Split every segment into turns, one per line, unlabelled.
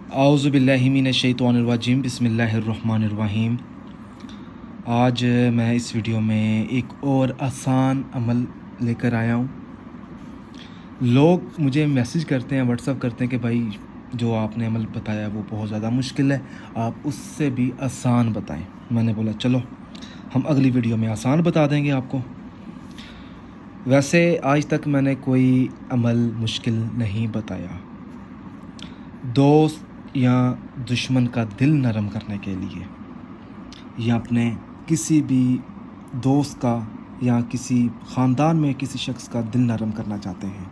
आऊज़ु बिल्लाहि मिनश्शैतानिर्रजीम बिस्मिल्लाहिर्रहमानिर्रहीम। आज मैं इस वीडियो में एक और आसान अमल लेकर आया हूँ। लोग मुझे मैसेज करते हैं, व्हाट्सअप करते हैं कि भाई जो आपने अमल बताया वो बहुत ज़्यादा मुश्किल है, आप उससे भी आसान बताएं। मैंने बोला चलो हम अगली वीडियो में आसान बता देंगे आपको। वैसे आज तक मैंने कोई अमल मुश्किल नहीं बताया। दोस्त या दुश्मन का दिल नरम करने के लिए, या अपने किसी भी दोस्त का या किसी ख़ानदान में किसी शख्स का दिल नरम करना चाहते हैं,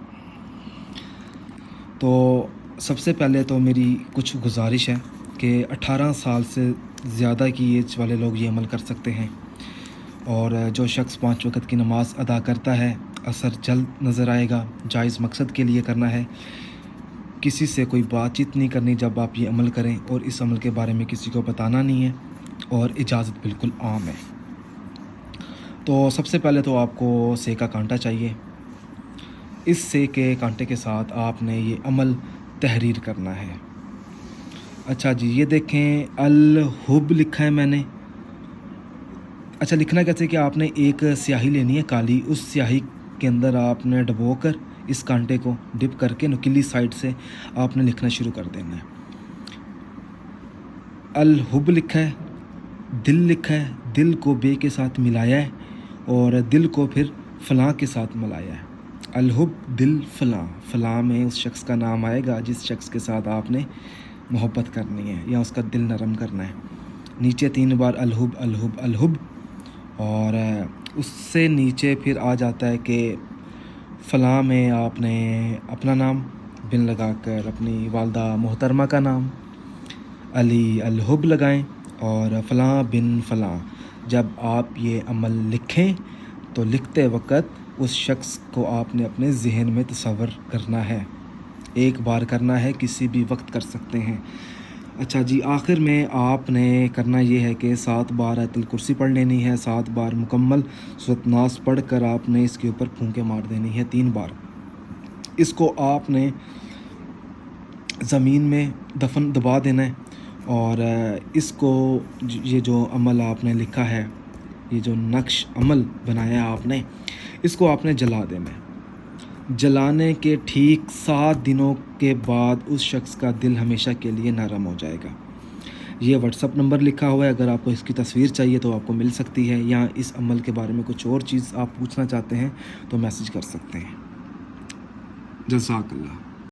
तो सबसे पहले तो मेरी कुछ गुजारिश है कि 18 साल से ज़्यादा की एज वाले लोग ये अमल कर सकते हैं। और जो शख्स 5 वक़्त की नमाज़ अदा करता है, असर जल्द नज़र आएगा। जायज़ मकसद के लिए करना है, किसी से कोई बातचीत नहीं करनी जब आप ये अमल करें, और इस अमल के बारे में किसी को बताना नहीं है, और इजाज़त बिल्कुल आम है। तो सबसे पहले तो आपको सेका कांटा चाहिए। इस सेके कांटे के साथ आपने ये अमल तहरीर करना है। अच्छा जी, ये देखें अल हुब लिखा है मैंने। अच्छा, लिखना कैसे कि आपने एक स्याही लेनी है काली, उस स्याही के अंदर आपने डुबोकर इस कांटे को डिप करके नुकीली साइड से आपने लिखना शुरू कर देना है। अल हुब लिखा है, दिल लिखा है, दिल को बे के साथ मिलाया है और दिल को फिर फ़लाँ के साथ मिलाया है। अल हुब दिल फ़लाँ, फ़लाँ में उस शख्स का नाम आएगा जिस शख्स के साथ आपने मोहब्बत करनी है या उसका दिल नरम करना है। नीचे 3 बार अल हुब अल हुब अल हुब, और उससे नीचे फिर आ जाता है कि फ़लाँ में आपने अपना नाम बिन लगाकर अपनी वालदा मोहतरमा का नाम अली अल हुब लगाएं, और फ़लाँ बिन फ़लाँ। जब आप ये अमल लिखें तो लिखते वक्त उस शख्स को आपने अपने ज़हन में तसव्वुर करना है। एक बार करना है, किसी भी वक्त कर सकते हैं। अच्छा जी, आखिर में आपने करना ये है कि 7 बार आयतुल कुर्सी पढ़ लेनी है, 7 बार मुकम्मल सूरत नास पढ़ कर आपने इसके ऊपर फूंके मार देनी है 3 बार। इसको आपने ज़मीन में दबा देना है, और इसको ये जो अमल आपने लिखा है, ये जो नक्श अमल बनाया आपने, इसको आपने जला देना है। जलाने के ठीक 7 दिनों के बाद उस शख्स का दिल हमेशा के लिए नरम हो जाएगा। ये व्हाट्सअप नंबर लिखा हुआ है, अगर आपको इसकी तस्वीर चाहिए तो आपको मिल सकती है, या इस अमल के बारे में कुछ और चीज़ आप पूछना चाहते हैं तो मैसेज कर सकते हैं। जज़ाकल्लाह।